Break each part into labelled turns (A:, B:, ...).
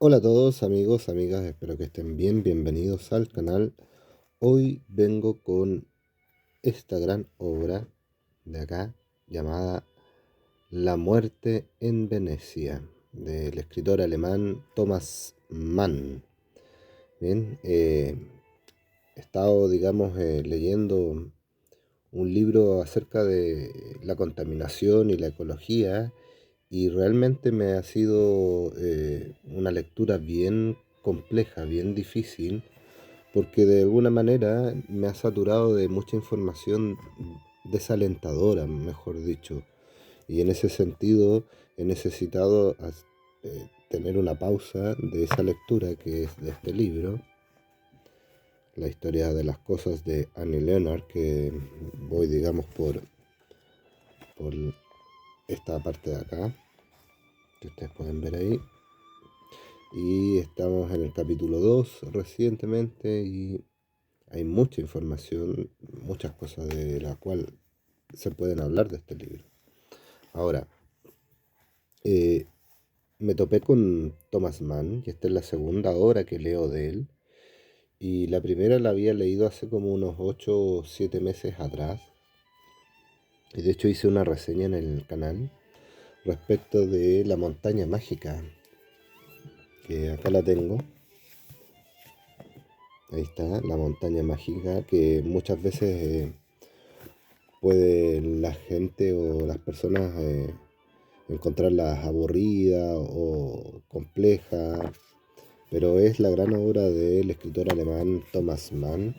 A: Hola a todos amigos, amigas, espero que estén bien, bienvenidos al canal. Hoy vengo con esta gran obra de acá llamada La muerte en Venecia, del escritor alemán Thomas Mann. Bien, he estado, digamos, leyendo un libro acerca de la contaminación y la ecología y realmente me ha sido una lectura bien compleja, bien difícil, porque de alguna manera me ha saturado de mucha información desalentadora, mejor dicho. Y en ese sentido he necesitado tener una pausa de esa lectura que es de este libro, la historia de las cosas de Annie Leonard, que voy, digamos, por esta parte de acá, que ustedes pueden ver ahí. Y estamos en el capítulo 2 recientemente y hay mucha información, muchas cosas de la cual se pueden hablar de este libro. Ahora, eh, me topé con Thomas Mann y esta es la segunda obra que leo de él. Y la primera la había leído hace como unos 8 o 7 meses atrás. Y de hecho hice una reseña en el canal respecto de La montaña mágica, que acá la tengo. Ahí está, La montaña mágica, que muchas veces puede la gente o las personas encontrarlas aburridas o complejas, pero es la gran obra del escritor alemán Thomas Mann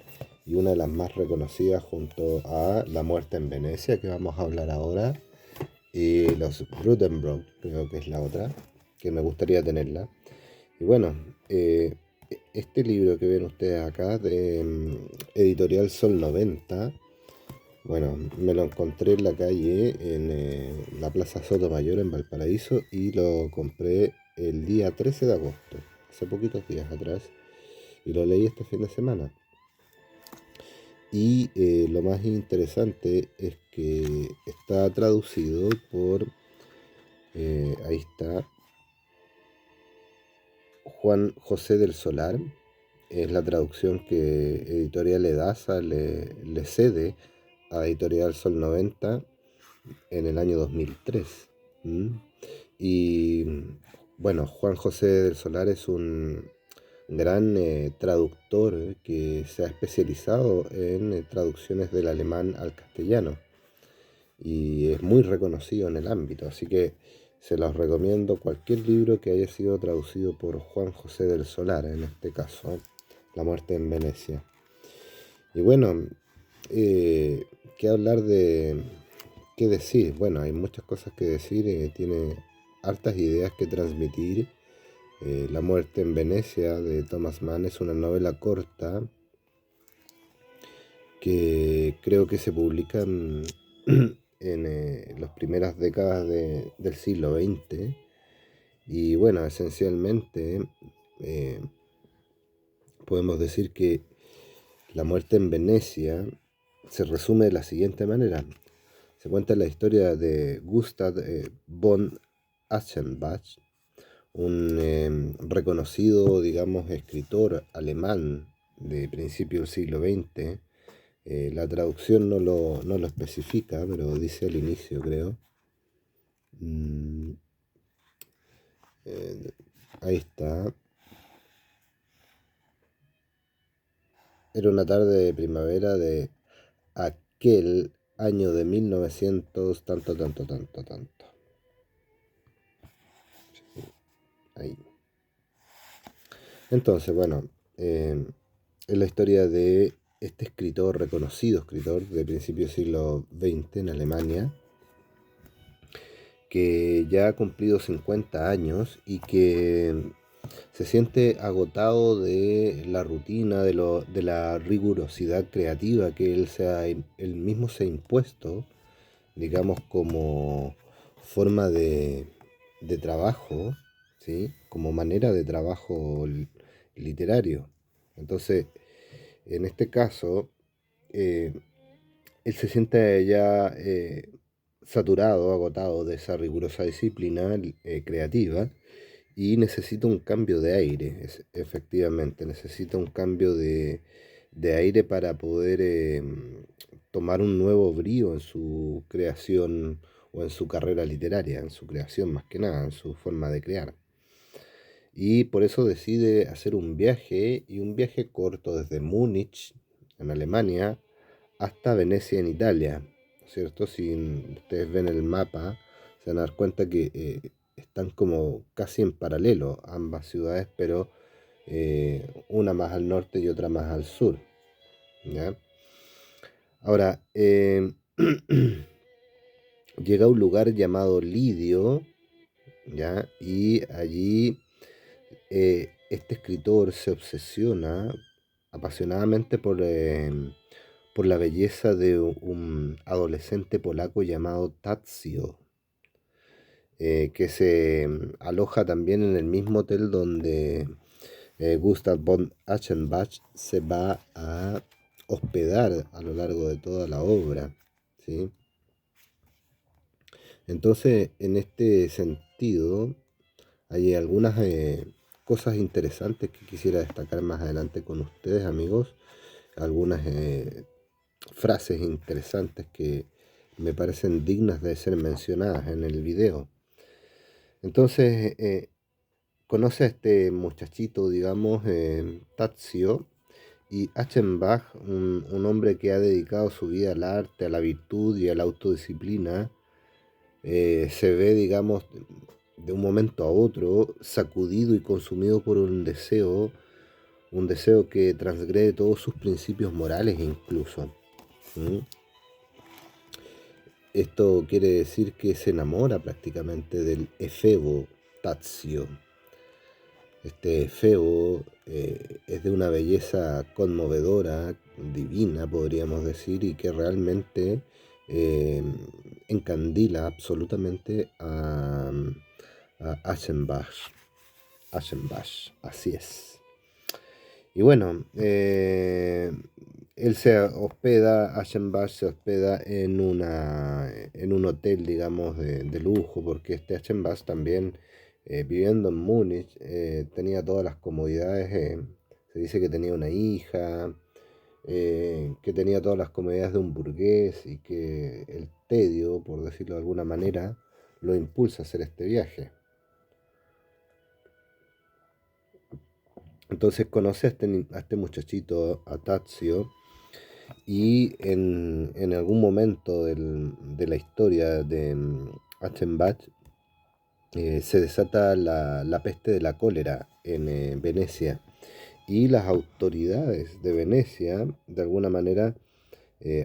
A: y una de las más reconocidas junto a La muerte en Venecia, que vamos a hablar ahora, y Los Buddenbrook, creo que es la otra, que me gustaría tenerla. Y bueno, este libro que ven ustedes acá de Editorial Sol 90, bueno, me lo encontré en la calle, en la Plaza Sotomayor en Valparaíso y lo compré el día 13 de agosto, hace poquitos días atrás, y lo leí este fin de semana. Y lo más interesante es que está traducido por, ahí está, Juan José del Solar. Es la traducción que Editorial Edasa le cede a Editorial Sol 90 en el año 2003. ¿M? Y bueno, Juan José del Solar es un gran traductor que se ha especializado en traducciones del alemán al castellano y es muy reconocido en el ámbito, así que se los recomiendo cualquier libro que haya sido traducido por Juan José del Solar, en este caso, La muerte en Venecia. Y bueno, eh, ¿qué hablar de qué decir? Bueno, hay muchas cosas que decir, tiene hartas ideas que transmitir. La muerte en Venecia de Thomas Mann es una novela corta que creo que se publica en las primeras décadas del siglo XX. Y bueno, esencialmente eh, podemos decir que La muerte en Venecia se resume de la siguiente manera. Se cuenta la historia de Gustav von Aschenbach, un reconocido, digamos, escritor alemán de principio del siglo XX. La traducción no lo especifica, pero dice al inicio, creo. Mm, eh, ahí está. Era una tarde de primavera de aquel año de 1900, tanto, tanto, tanto, tanto. Ahí. Entonces, bueno, es la historia de este escritor, reconocido escritor de principios del siglo XX en Alemania, que ya ha cumplido 50 años y que se siente agotado de la rutina, de la rigurosidad creativa que él mismo se ha impuesto, digamos, como forma de trabajo, ¿sí? Como manera de trabajo literario. Entonces, en este caso, eh, él se siente ya saturado, agotado de esa rigurosa disciplina creativa y necesita un cambio de aire, efectivamente, necesita un cambio de aire para poder tomar un nuevo brío en su creación o en su carrera literaria, en su creación más que nada, en su forma de crear. Y por eso decide hacer un viaje, y un viaje corto desde Múnich, en Alemania, hasta Venecia, en Italia, ¿no es cierto? Si ustedes ven el mapa, se van a dar cuenta que están como casi en paralelo ambas ciudades, pero una más al norte y otra más al sur, ¿ya? Ahora, llega a un lugar llamado Lidio, ¿ya? Y allí este escritor se obsesiona apasionadamente por la belleza de un adolescente polaco llamado Tadzio, que se aloja también en el mismo hotel donde Gustav von Achenbach se va a hospedar a lo largo de toda la obra, ¿sí? Entonces, en este sentido, hay algunas cosas interesantes que quisiera destacar más adelante con ustedes, amigos. Algunas frases interesantes que me parecen dignas de ser mencionadas en el video. Entonces, conoce a este muchachito, digamos, Tadzio, y Achenbach, un hombre que ha dedicado su vida al arte, a la virtud y a la autodisciplina, se ve, digamos, de un momento a otro sacudido y consumido por un deseo que transgrede todos sus principios morales incluso. ¿Mm? Esto quiere decir que se enamora prácticamente del efebo Tadzio. Este efebo es de una belleza conmovedora, divina, podríamos decir, y que realmente eh, encandila absolutamente a Aschenbach, así es. Y bueno, él se hospeda, Aschenbach se hospeda en un hotel, digamos, de lujo, porque este Aschenbach también, viviendo en Múnich, tenía todas las comodidades. Se dice que tenía una hija, que tenía todas las comodidades de un burgués, y que el tedio, por decirlo de alguna manera, lo impulsa a hacer este viaje. Entonces conoce a este muchachito, a Tadzio, y en algún momento de la historia de Achenbach se desata la peste de la cólera en Venecia, y las autoridades de Venecia de alguna manera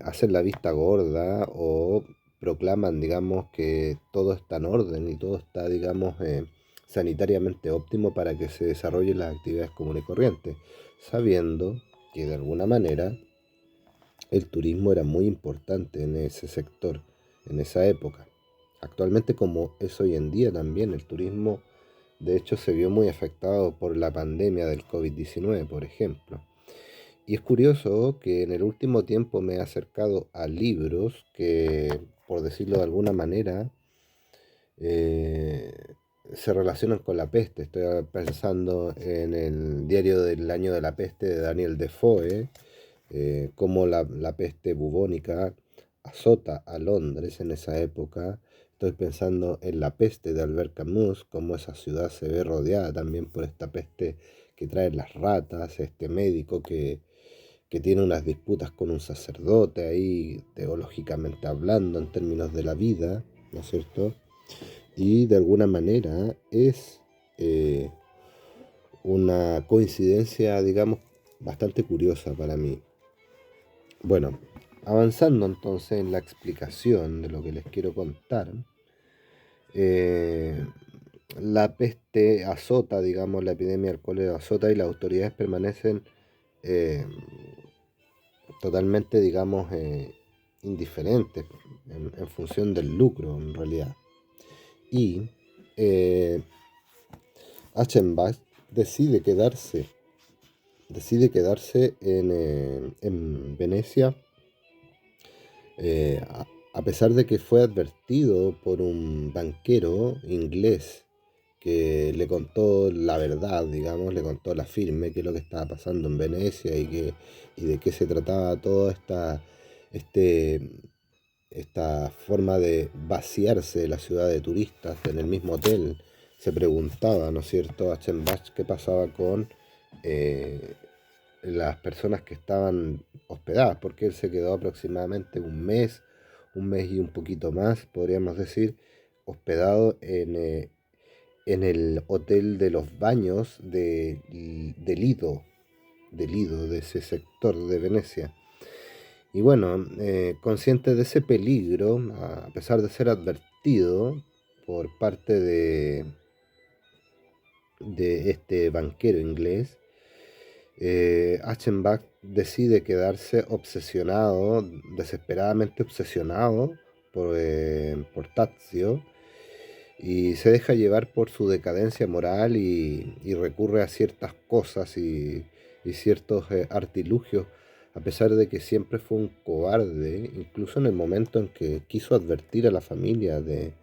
A: hacen la vista gorda, o proclaman, digamos, que todo está en orden y todo está, digamos, sanitariamente óptimo para que se desarrollen las actividades comunes y corrientes, sabiendo que de alguna manera el turismo era muy importante en ese sector, en esa época. Actualmente, como es hoy en día también, el turismo de hecho se vio muy afectado por la pandemia del COVID-19, por ejemplo. Y es curioso que en el último tiempo me he acercado a libros que, por decirlo de alguna manera, eh, se relacionan con la peste. Estoy pensando en el diario del año de la peste de Daniel Defoe, cómo la peste bubónica azota a Londres en esa época. Estoy pensando en La peste de Albert Camus, cómo esa ciudad se ve rodeada también por esta peste que traen las ratas, este médico que tiene unas disputas con un sacerdote ahí, teológicamente hablando, en términos de la vida, ¿no es cierto? Y de alguna manera es eh, una coincidencia, digamos, bastante curiosa para mí. Bueno, avanzando entonces en la explicación de lo que les quiero contar, eh, la peste azota, digamos, la epidemia del cólera azota, y las autoridades permanecen eh, totalmente, digamos, indiferentes en función del lucro, en realidad. Y eh, Achenbach decide quedarse, en Venecia, eh, a, a pesar de que fue advertido por un banquero inglés que le contó la verdad, digamos, le contó la firme, qué es lo que estaba pasando en Venecia y de qué se trataba toda este, esta forma de vaciarse de la ciudad de turistas en el mismo hotel. Se preguntaba, ¿no es cierto?, Achenbach, qué pasaba con eh, las personas que estaban hospedadas, porque él se quedó aproximadamente un mes y un poquito más, podríamos decir, hospedado en el hotel de los baños de Lido, de ese sector de Venecia. Y bueno, consciente de ese peligro, a pesar de ser advertido por parte de este banquero inglés, Achenbach decide quedarse obsesionado, desesperadamente obsesionado por Tazio, y se deja llevar por su decadencia moral y recurre a ciertas cosas y ciertos artilugios, a pesar de que siempre fue un cobarde, incluso en el momento en que quiso advertir a la familia de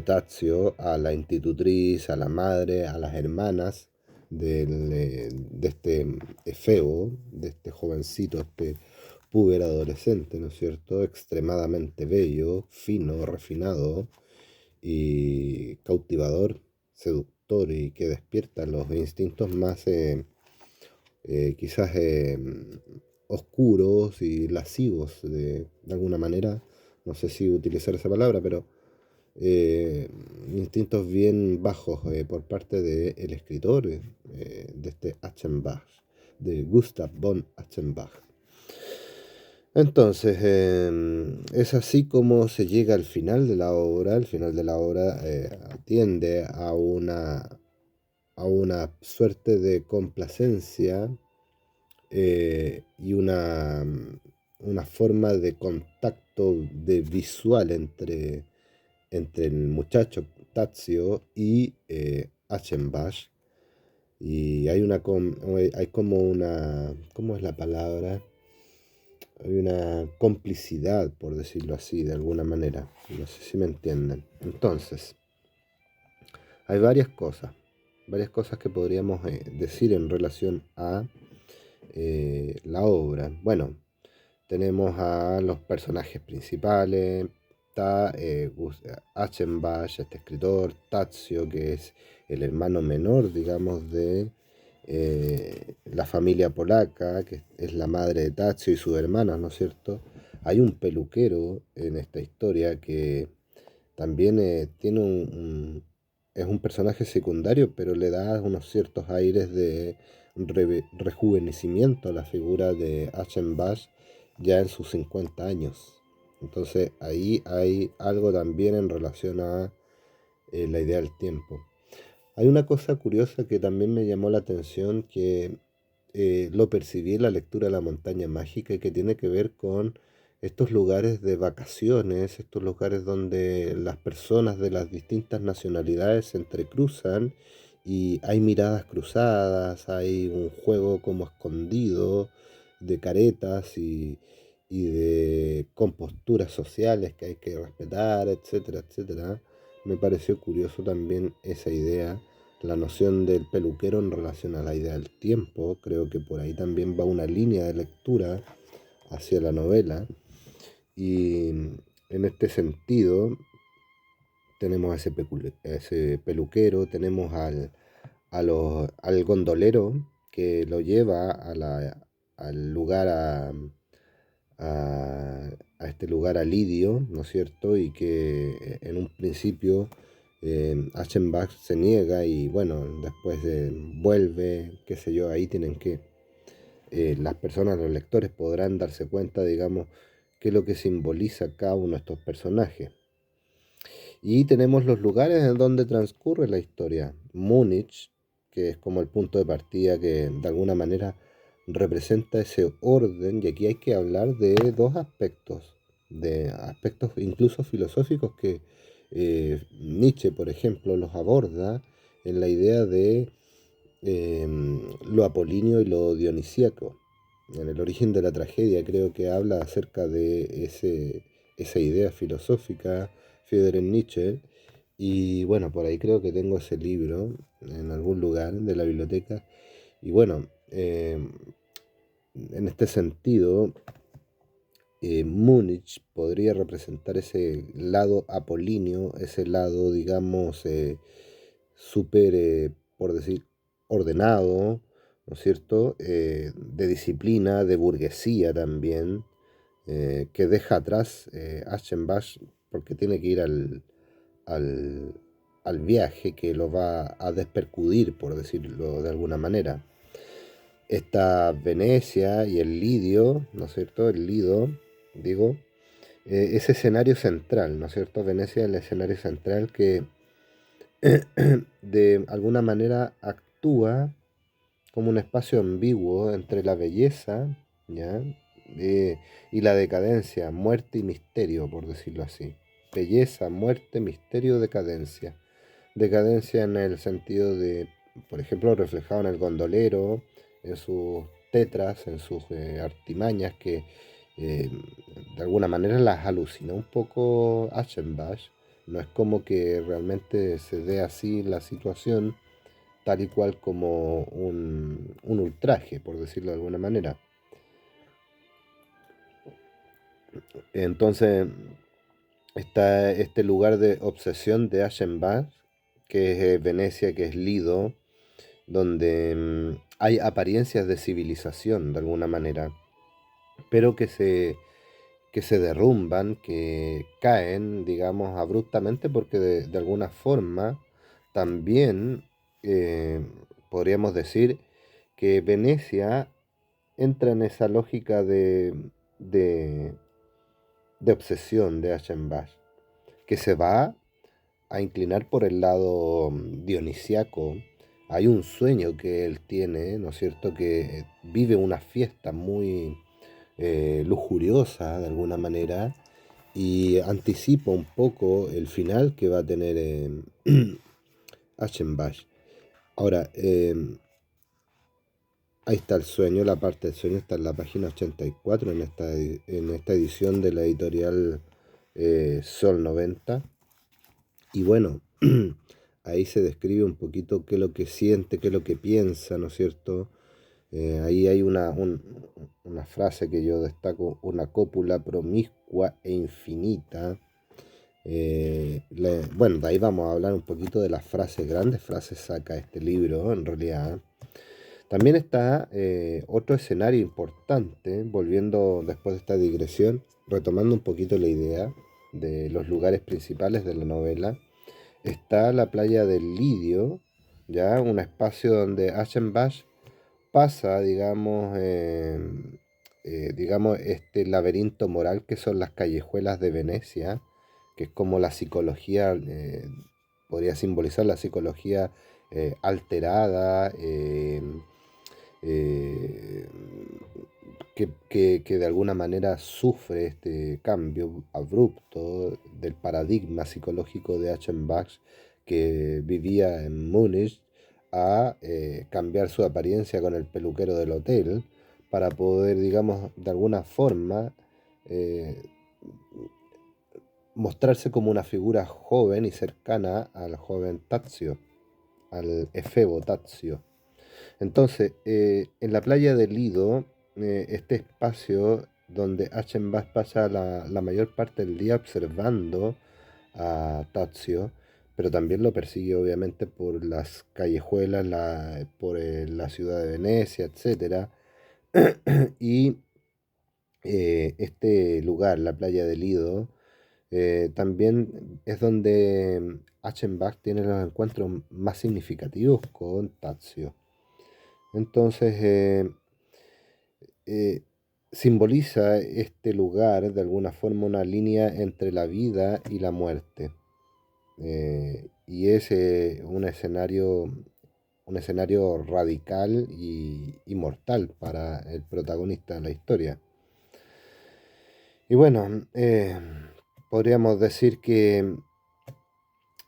A: Tazio, a la institutriz, a la madre, a las hermanas de este Efebo, de este jovencito, este puber adolescente, ¿no es cierto? Extremadamente bello, fino, refinado y cautivador, seductor y que despierta los instintos más quizás oscuros y lascivos de alguna manera. No sé si utilizar esa palabra, pero eh, instintos bien bajos por parte del escritor de este Achenbach, de Gustav von Achenbach. Entonces, es así como se llega al final de la obra. El final de la obra atiende a una suerte de complacencia y una forma de contacto de visual entre el muchacho Tazio y Achenbach. Y hay como una, ¿cómo es la palabra? Hay una complicidad, por decirlo así, de alguna manera. No sé si me entienden. Entonces, hay varias cosas que podríamos decir en relación a la obra. Bueno, tenemos a los personajes principales, está Achenbach, este escritor, Tazio, que es el hermano menor, digamos, de la familia polaca, que es la madre de Tazio y sus hermanas, ¿no es cierto? Hay un peluquero en esta historia que también tiene es un personaje secundario, pero le da unos ciertos aires de rejuvenecimiento a la figura de Achenbach ya en sus 50 años. Entonces ahí hay algo también en relación a la idea del tiempo. Hay una cosa curiosa que también me llamó la atención, que lo percibí en la lectura de La montaña mágica y que tiene que ver con estos lugares de vacaciones, estos lugares donde las personas de las distintas nacionalidades se entrecruzan y hay miradas cruzadas, hay un juego como escondido de caretas y de composturas sociales que hay que respetar, etcétera, etcétera. Me pareció curioso también esa idea, la noción del peluquero en relación a la idea del tiempo. Creo que por ahí también va una línea de lectura hacia la novela. Y en este sentido tenemos a ese peluquero, tenemos al gondolero que lo lleva al lugar a este lugar a Lidio, ¿no es cierto? Y que en un principio Achenbach se niega y bueno, después vuelve, qué sé yo, ahí tienen que, las personas, los lectores podrán darse cuenta, digamos, qué es lo que simboliza cada uno de estos personajes. Y tenemos los lugares en donde transcurre la historia. Múnich, que es como el punto de partida que de alguna manera representa ese orden, y aquí hay que hablar de aspectos incluso filosóficos que Nietzsche, por ejemplo, los aborda en la idea de lo apolíneo y lo dionisíaco. En el origen de la tragedia creo que habla acerca de esa idea filosófica, Friedrich Nietzsche, Y bueno, por ahí creo que tengo ese libro en algún lugar de la biblioteca. Y bueno, en este sentido, Múnich podría representar ese lado apolíneo, ese lado, digamos, súper, por decir, ordenado, ¿no es cierto? De disciplina, de burguesía también, que deja atrás Aschenbach porque tiene que ir al, al viaje que lo va a despercudir, por decirlo de alguna manera. Está Venecia y el Lidio, ¿no es cierto? El Lido, digo, ese escenario central, ¿no es cierto? Venecia es el escenario central que de alguna manera actúa como un espacio ambiguo entre la belleza, ¿ya? Eh, y la decadencia, muerte y misterio, por decirlo así. Belleza, muerte, misterio, decadencia. Decadencia en el sentido de, por ejemplo, reflejado en el gondolero, en sus tetras, en sus artimañas, que eh, de alguna manera las alucinó un poco Aschenbach. No es como que realmente se dé así la situación, tal y cual como un ultraje, por decirlo de alguna manera. Entonces está este lugar de obsesión de Aschenbach, que es Venecia, que es Lido, donde hay apariencias de civilización de alguna manera, pero que se derrumban, que caen, digamos, abruptamente porque de alguna forma también eh, podríamos decir que Venecia entra en esa lógica de, de obsesión de Aschenbach, que se va a inclinar por el lado dionisiaco. Hay un sueño que él tiene, ¿no es cierto?, que vive una fiesta muy lujuriosa de alguna manera y anticipa un poco el final que va a tener Aschenbach. Ahora, ahí está el sueño, la parte del sueño está en la página 84 en esta edición de la editorial Sol 90. Y bueno, ahí se describe un poquito qué es lo que siente, qué es lo que piensa, ¿no es cierto? Ahí hay una frase que yo destaco, una cópula promiscua e infinita. Bueno, de ahí vamos a hablar un poquito de las frases, grandes frases saca este libro, en realidad. También está otro escenario importante, volviendo después de esta digresión, retomando un poquito la idea de los lugares principales de la novela. Está la playa del Lidio, ya un espacio donde Aschenbach pasa, digamos, este laberinto moral que son las callejuelas de Venecia, que es como la psicología, podría simbolizar la psicología alterada, eh, que de alguna manera sufre este cambio abrupto del paradigma psicológico de Achenbach que vivía en Múnich a cambiar su apariencia con el peluquero del hotel para poder, digamos, de alguna forma eh, mostrarse como una figura joven y cercana al joven Tazio, al efebo Tazio. Entonces, en la playa del Lido, este espacio donde Achenbach pasa la mayor parte del día observando a Tazio, pero también lo persigue obviamente por las callejuelas, por la ciudad de Venecia, etcétera. Y este lugar, la playa del Lido, también es donde Achenbach tiene los encuentros más significativos con Tazio. Entonces, eh, simboliza este lugar de alguna forma una línea entre la vida y la muerte. Y es un escenario radical y mortal para el protagonista de la historia. Y bueno, podríamos decir que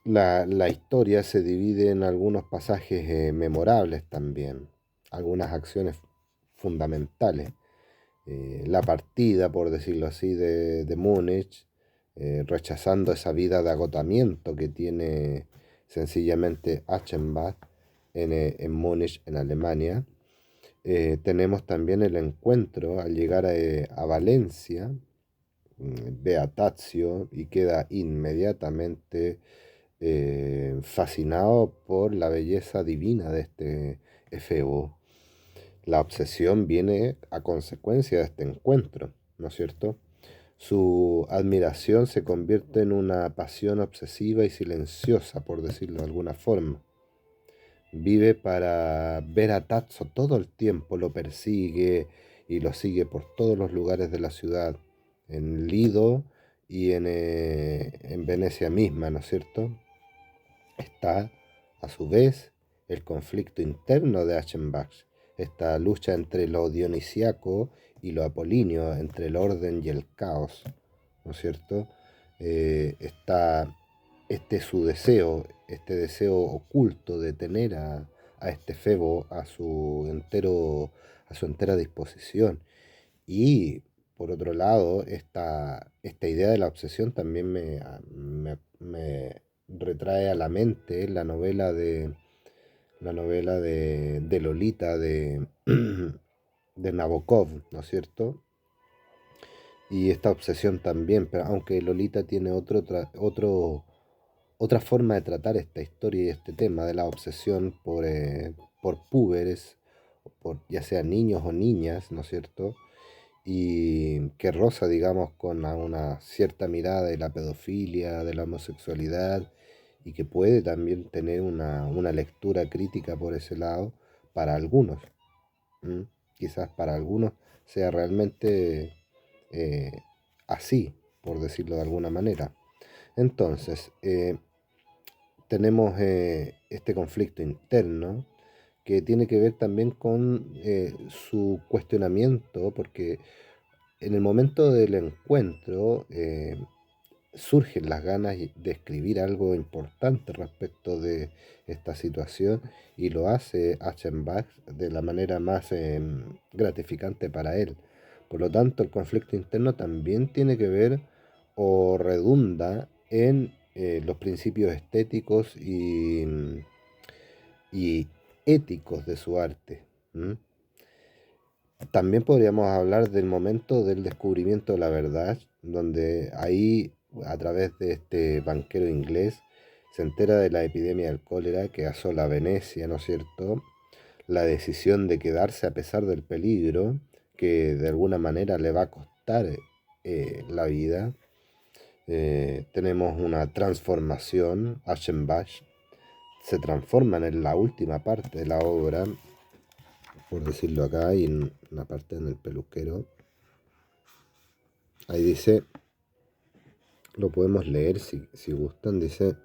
A: la historia se divide en algunos pasajes memorables también, algunas acciones fundamentales. La partida, por decirlo así, de Múnich, rechazando esa vida de agotamiento que tiene sencillamente Achenbach en Múnich, en Alemania. Tenemos también el encuentro al llegar a Valencia, ve a Tazio y queda inmediatamente fascinado por la belleza divina de este efebo. La obsesión viene a consecuencia de este encuentro, ¿no es cierto? Su admiración se convierte en una pasión obsesiva y silenciosa, por decirlo de alguna forma. Vive para ver a Tatso todo el tiempo, lo persigue y lo sigue por todos los lugares de la ciudad, en Lido y en Venecia misma, ¿no es cierto? Está, a su vez, el conflicto interno de Achenbach, esta lucha entre lo dionisíaco y lo apolíneo, entre el orden y el caos, ¿no es cierto? Está su deseo, este deseo oculto de tener a este Febo a su entera disposición. Y por otro lado, esta idea de la obsesión también me retrae a la mente la novela de Lolita de Nabokov, ¿no es cierto? Y esta obsesión también, pero aunque Lolita tiene otra forma de tratar esta historia y este tema de la obsesión por púberes, por ya sean niños o niñas, ¿no es cierto? Y que roza, digamos, con una cierta mirada de la pedofilia, de la homosexualidad, y que puede también tener una lectura crítica por ese lado para algunos. ¿M? Quizás para algunos sea realmente eh, así, por decirlo de alguna manera. Entonces, tenemos este conflicto interno que tiene que ver también con su cuestionamiento, porque en el momento del encuentro surgen las ganas de escribir algo importante respecto de esta situación y lo hace Achenbach de la manera más gratificante para él. Por lo tanto, el conflicto interno también tiene que ver o redunda en los principios estéticos y éticos de su arte. ¿M? También podríamos hablar del momento del descubrimiento de la verdad, donde ahí, a través de este banquero inglés, se entera de la epidemia del cólera que asola Venecia, ¿no es cierto? La decisión de quedarse a pesar del peligro, que de alguna manera le va a costar la vida. Tenemos una transformación, Aschenbach se transforman en la última parte de la obra, por decirlo acá, y en una parte en el peluquero. Ahí dice, lo podemos leer si gustan, dice,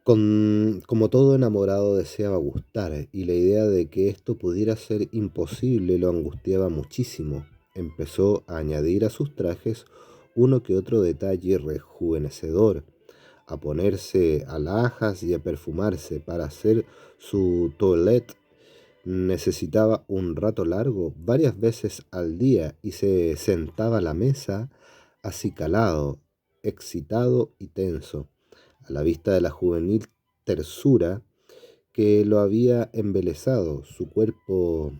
A: como todo enamorado deseaba gustar, y la idea de que esto pudiera ser imposible lo angustiaba muchísimo. Empezó a añadir a sus trajes uno que otro detalle rejuvenecedor, a ponerse alhajas y a perfumarse para hacer su toilette. Necesitaba un rato largo, varias veces al día, y se sentaba a la mesa acicalado, excitado y tenso, a la vista de la juvenil tersura que lo había embelesado. Su cuerpo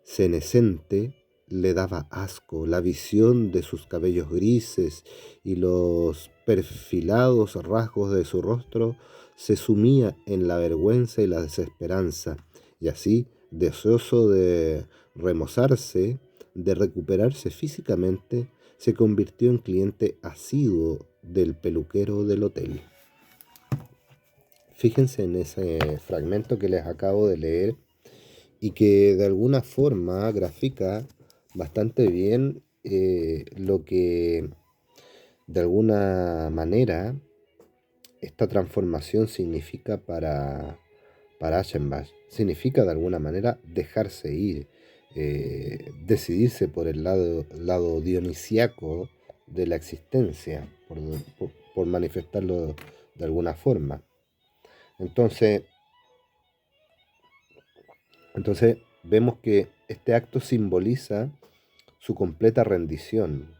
A: cenecente le daba asco, la visión de sus cabellos grises y los perfilados rasgos de su rostro se sumía en la vergüenza y la desesperanza, y así, deseoso de remozarse, de recuperarse físicamente, se convirtió en cliente asiduo del peluquero del hotel. Fíjense en ese fragmento que les acabo de leer y que de alguna forma grafica bastante bien lo que de alguna manera esta transformación significa para Aschenbach. Significa de alguna manera dejarse ir, decidirse por el lado dionisíaco de la existencia, por manifestarlo de alguna forma. Entonces, entonces vemos que este acto simboliza su completa rendición,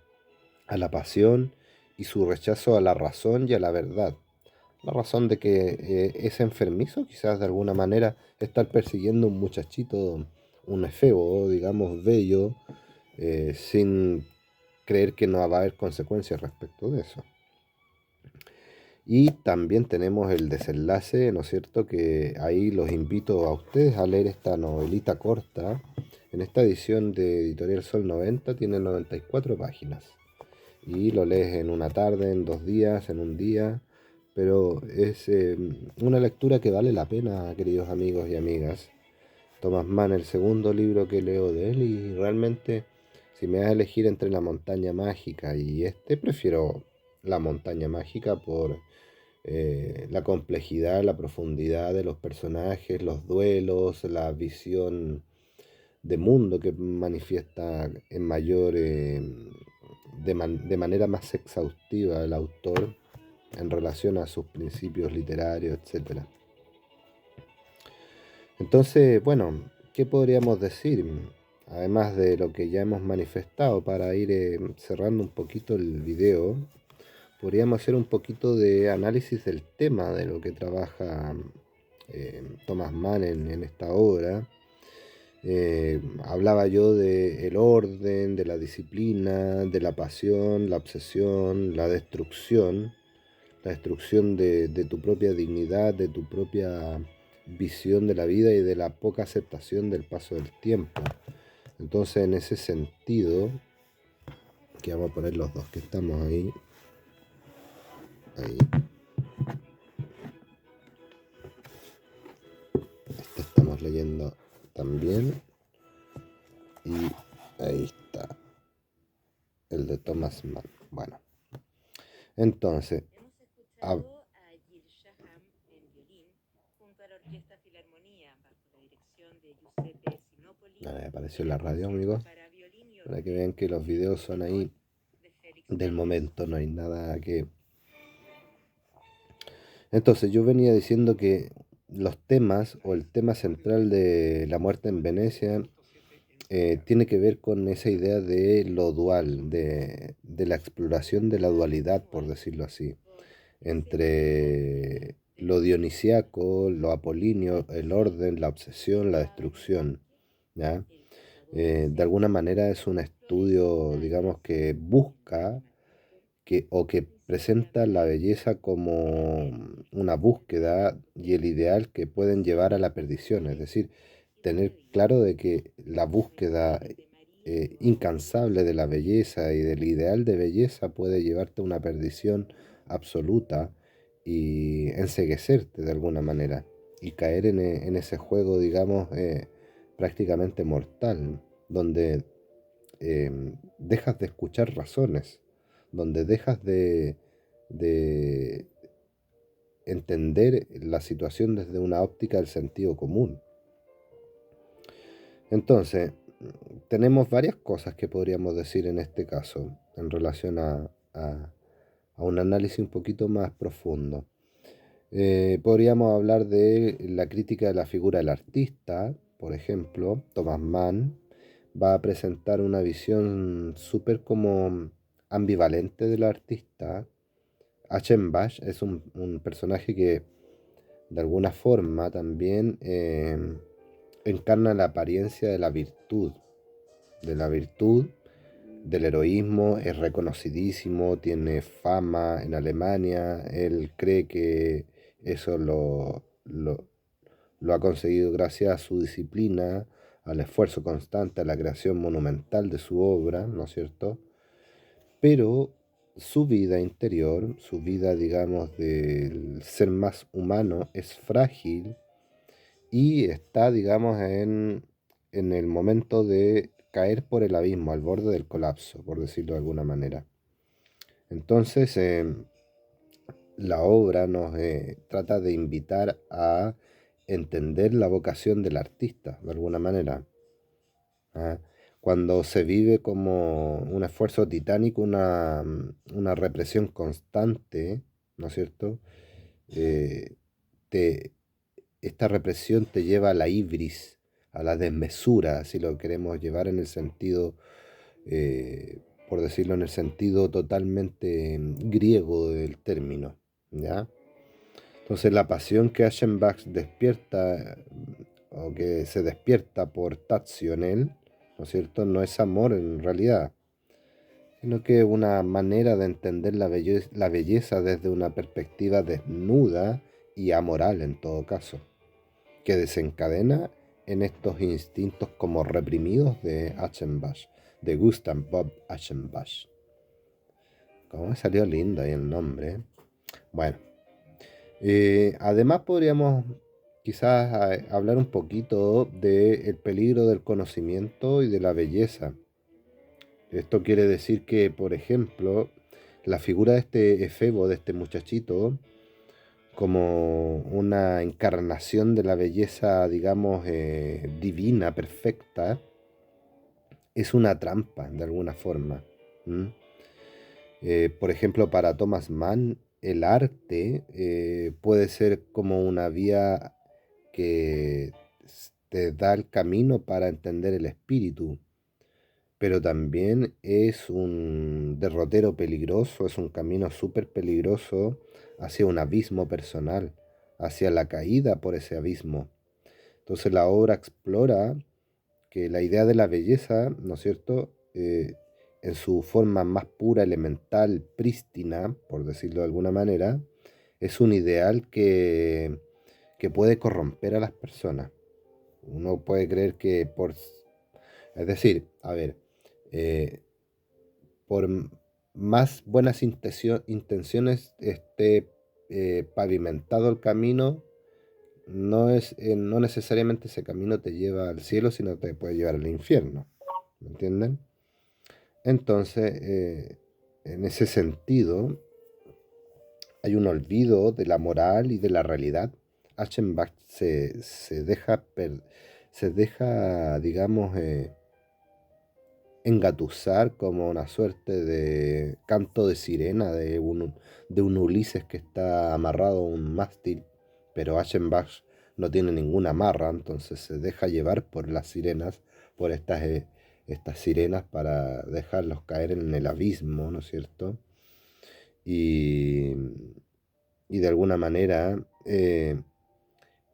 A: a la pasión y su rechazo a la razón y a la verdad. La razón de que es enfermizo, quizás de alguna manera, estar persiguiendo un muchachito, un efebo, digamos, bello, sin creer que no va a haber consecuencias respecto de eso. Y también tenemos el desenlace, ¿no es cierto? Que ahí los invito a ustedes a leer esta novelita corta. En esta edición de Editorial Sol 90 tiene 94 páginas. Y lo lees en una tarde, en 2 días, en un día. Pero es una lectura que vale la pena, queridos amigos y amigas. Thomas Mann, el segundo libro que leo de él, y realmente, si me das a elegir entre La montaña mágica y este, prefiero La montaña mágica por la complejidad, la profundidad de los personajes, los duelos, la visión de mundo que manifiesta en mayor, de manera más exhaustiva el autor en relación a sus principios literarios, etcétera. Entonces, bueno, ¿qué podríamos decir? Además de lo que ya hemos manifestado para ir cerrando un poquito el video, podríamos hacer un poquito de análisis del tema de lo que trabaja Thomas Mann en esta obra. Hablaba yo de el orden, de la disciplina, de la pasión, la obsesión, la destrucción de tu propia dignidad, de tu propia visión de la vida y de la poca aceptación del paso del tiempo. Entonces, en ese sentido, que vamos a poner los dos que estamos ahí, ahí, este estamos leyendo también, y ahí está, el de Thomas Mann. Bueno, entonces, a, me apareció la radio, amigos, para que vean que los videos son ahí del momento, no hay nada que... Entonces yo venía diciendo que los temas o el tema central de La muerte en Venecia tiene que ver con esa idea de lo dual, de la exploración de la dualidad, por decirlo así, entre lo dionisiaco, lo apolíneo, el orden, la obsesión, la destrucción, ¿ya? De alguna manera es un estudio, digamos, que busca o que presenta la belleza como una búsqueda y el ideal que pueden llevar a la perdición, es decir, tener claro de que la búsqueda incansable de la belleza y del ideal de belleza puede llevarte a una perdición absoluta y enceguecerte de alguna manera y caer en ese juego, digamos, prácticamente mortal, donde dejas de escuchar razones, donde dejas de entender la situación desde una óptica del sentido común. Entonces, tenemos varias cosas que podríamos decir en este caso en relación a un análisis un poquito más profundo. Podríamos hablar de la crítica de la figura del artista, por ejemplo, Thomas Mann va a presentar una visión súper como ambivalente del artista. Achenbach es un personaje que de alguna forma también encarna la apariencia de la virtud, del heroísmo, es reconocidísimo, tiene fama en Alemania, él cree que eso lo ha conseguido gracias a su disciplina, al esfuerzo constante, a la creación monumental de su obra, ¿no es cierto? Pero su vida interior, su vida, digamos, del ser más humano, es frágil y está, digamos, en el momento de caer por el abismo, al borde del colapso, por decirlo de alguna manera. Entonces, la obra nos trata de invitar a entender la vocación del artista, de alguna manera. ¿Ah? Cuando se vive como un esfuerzo titánico, una represión constante, ¿no es cierto? Eh, te, esta represión te lleva a la ibris, a la desmesura, si lo queremos llevar en el sentido por decirlo en el sentido totalmente griego del término, ¿ya? Entonces la pasión que Aschenbach despierta o que se despierta por Tadzio en él, ¿no es cierto? No es amor en realidad, sino que una manera de entender la belleza desde una perspectiva desnuda y amoral en todo caso, que desencadena en estos instintos como reprimidos de Aschenbach, de Gustav Bob Aschenbach. Como me salió lindo ahí el nombre, ¿eh? Bueno, además podríamos quizás hablar un poquito del peligro del conocimiento y de la belleza. Esto quiere decir que, por ejemplo, la figura de este efebo, de este muchachito, como una encarnación de la belleza, digamos, divina, perfecta, es una trampa de alguna forma. ¿M? Por ejemplo, para Thomas Mann, el arte puede ser como una vía que te da el camino para entender el espíritu, pero también es un derrotero peligroso, es un camino súper peligroso hacia un abismo personal, hacia la caída por ese abismo. Entonces la obra explora que la idea de la belleza, ¿no es cierto?, en su forma más pura, elemental, prístina, por decirlo de alguna manera, es un ideal que puede corromper a las personas. Uno puede creer que es decir, a ver, eh, por más buenas intenciones esté pavimentado el camino, no necesariamente ese camino te lleva al cielo, sino te puede llevar al infierno. ¿Me entienden? Entonces, en ese sentido, hay un olvido de la moral y de la realidad. Achenbach se deja, digamos, engatusar como una suerte de canto de sirena de un Ulises que está amarrado a un mástil, pero Aschenbach no tiene ninguna amarra, entonces se deja llevar por las sirenas, por estas sirenas para dejarlos caer en el abismo, ¿no es cierto? Y, y de alguna manera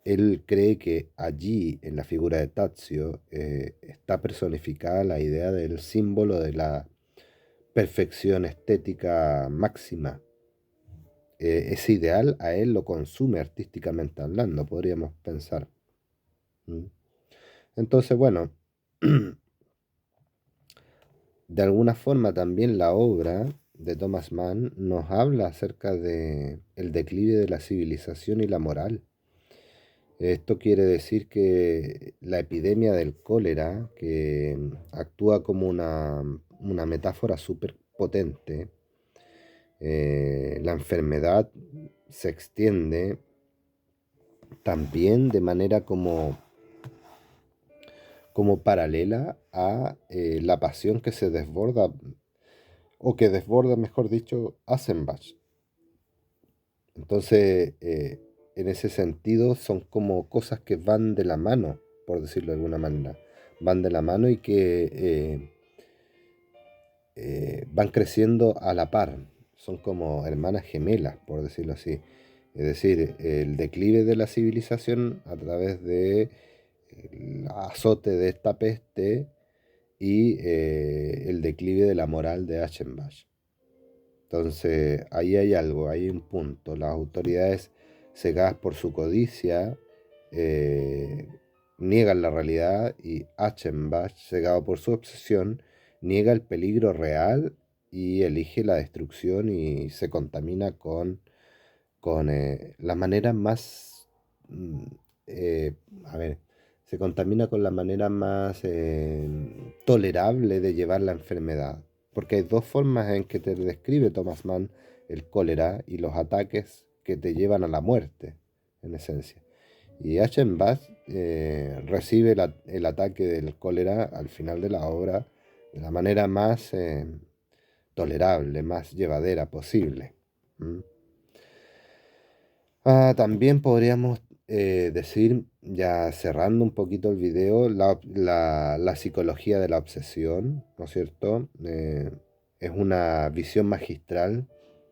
A: él cree que allí, en la figura de Tadzio, está personificada la idea del símbolo de la perfección estética máxima. Ese ideal a él lo consume artísticamente hablando, podríamos pensar. ¿Mm? Entonces, bueno, de alguna forma también la obra de Thomas Mann nos habla acerca de el declive de la civilización y la moral. Esto quiere decir que la epidemia del cólera, que actúa como una metáfora súper potente, la enfermedad se extiende también de manera como paralela a la pasión que se desborda, o que desborda, mejor dicho, Aschenbach. Entonces, en ese sentido, son como cosas que van de la mano, por decirlo de alguna manera. Van de la mano y que van creciendo a la par. Son como hermanas gemelas, por decirlo así. Es decir, el declive de la civilización a través de el azote de esta peste y el declive de la moral de Aschenbach. Entonces, ahí hay algo, hay un punto. Las autoridades, cegadas por su codicia, eh, niegan la realidad, y Achenbach, cegado por su obsesión, niega el peligro real y elige la destrucción y se contamina con la manera más, mm, eh, a ver, se contamina con la manera más tolerable de llevar la enfermedad. Porque hay dos formas en que te describe Thomas Mann el cólera y los ataques que te llevan a la muerte, en esencia. Y Achenbach recibe el ataque del cólera al final de la obra de la manera más tolerable, más llevadera posible. ¿Mm? También podríamos decir, ya cerrando un poquito el video, la psicología de la obsesión, ¿no es cierto? es una visión magistral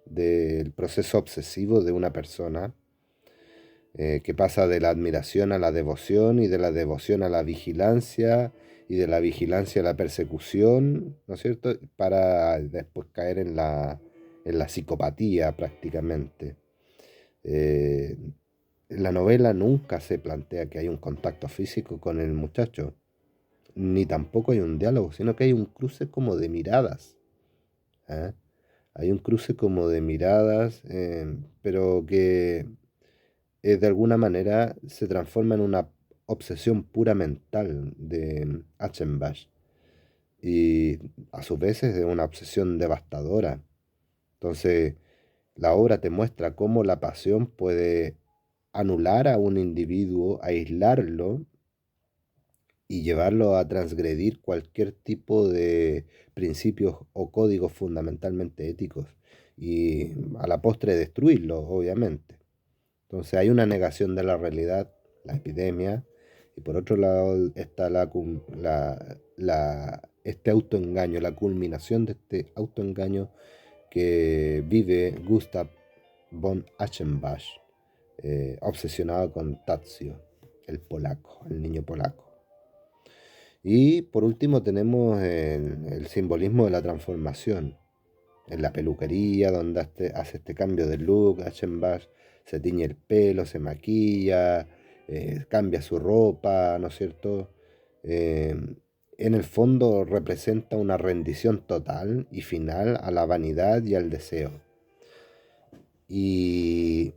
A: del proceso obsesivo de una persona que pasa de la admiración a la devoción y de la devoción a la vigilancia y de la vigilancia a la persecución, ¿no es cierto? Para después caer en la psicopatía prácticamente. Eh, en la novela nunca se plantea que hay un contacto físico con el muchacho, ni tampoco hay un diálogo, sino que hay un cruce como de miradas. ¿Ah? Hay un cruce como de miradas, pero que de alguna manera se transforma en una obsesión pura mental de Achenbach y a su vez es de una obsesión devastadora. Entonces, la obra te muestra cómo la pasión puede anular a un individuo, aislarlo y llevarlo a transgredir cualquier tipo de principios o códigos fundamentalmente éticos y a la postre destruirlo, obviamente. Entonces hay una negación de la realidad, la epidemia, y por otro lado está este autoengaño, la culminación de este autoengaño que vive Gustav von Achenbach, obsesionado con Tadzio, el polaco, el niño polaco. Y por último tenemos el simbolismo de la transformación. En la peluquería, donde hace este cambio de look, Achenbach se tiñe el pelo, se maquilla, cambia su ropa, ¿no es cierto? Eh, en el fondo representa una rendición total y final a la vanidad y al deseo. Y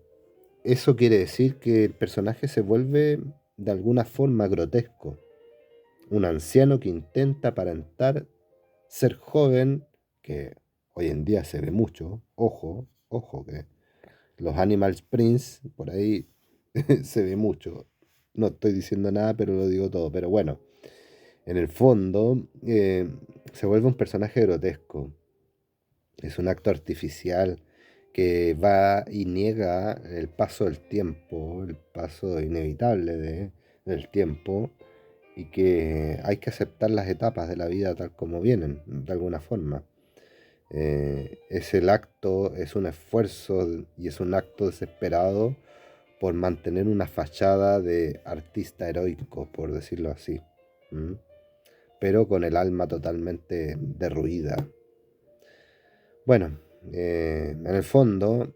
A: eso quiere decir que el personaje se vuelve de alguna forma grotesco. Un anciano que intenta aparentar ser joven, que hoy en día se ve mucho, ojo, ojo, que los Animal Prints, por ahí se ve mucho. No estoy diciendo nada, pero lo digo todo. Pero bueno, en el fondo se vuelve un personaje grotesco. Es un acto artificial que va y niega el paso del tiempo, el paso inevitable del tiempo, y que hay que aceptar las etapas de la vida tal como vienen, de alguna forma. Es el acto, es un esfuerzo y es un acto desesperado por mantener una fachada de artista heroico, por decirlo así. ¿Mm? Pero con el alma totalmente derruida. Bueno, en el fondo,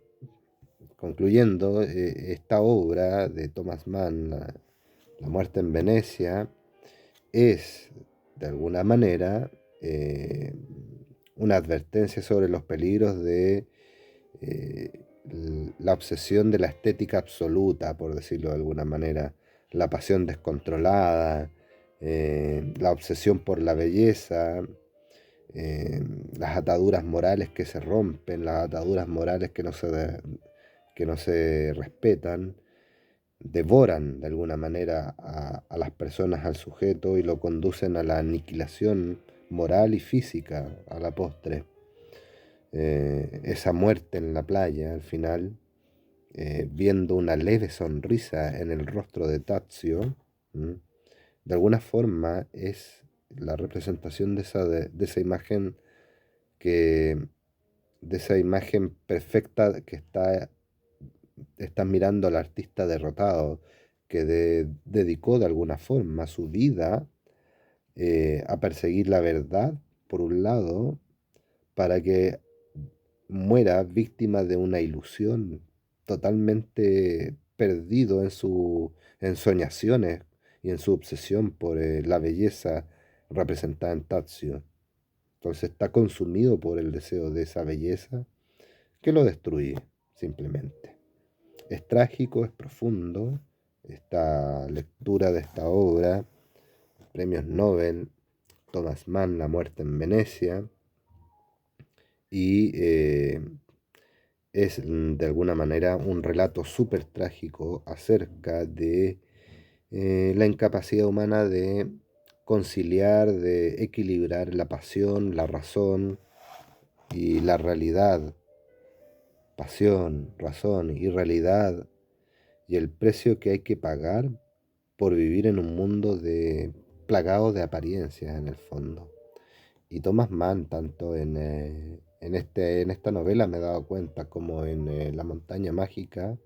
A: concluyendo, esta obra de Thomas Mann, La muerte en Venecia, es de alguna manera una advertencia sobre los peligros de la obsesión de la estética absoluta, por decirlo de alguna manera, la pasión descontrolada, la obsesión por la belleza, eh, las ataduras morales que se rompen, las ataduras morales que no se respetan, devoran de alguna manera a las personas, al sujeto, y lo conducen a la aniquilación moral y física a la postre. Esa muerte en la playa al final, viendo una leve sonrisa en el rostro de Tazio, ¿m? De alguna forma es la representación de esa imagen que, de esa imagen perfecta que está mirando al artista derrotado, que dedicó de alguna forma su vida a perseguir la verdad, por un lado, para que muera víctima de una ilusión, totalmente perdido en su ensoñaciones y en su obsesión por la belleza representada en Tazio. Entonces está consumido por el deseo de esa belleza que lo destruye, simplemente. Es trágico, es profundo, esta lectura de esta obra, premios Nobel, Thomas Mann, La muerte en Venecia, y es de alguna manera un relato súper trágico acerca de la incapacidad humana de conciliar, de equilibrar la pasión, la razón y la realidad. Pasión, razón y realidad, y el precio que hay que pagar por vivir en un mundo plagado de apariencias en el fondo. Y Thomas Mann, tanto en esta novela me he dado cuenta como en La montaña mágica,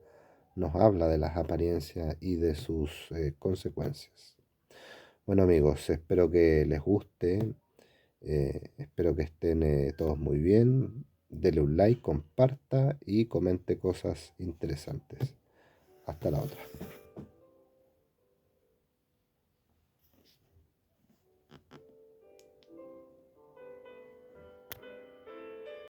A: nos habla de las apariencias y de sus consecuencias. Bueno amigos, espero que les guste, espero que estén todos muy bien. Dele un like, comparta y comente cosas interesantes. Hasta la otra.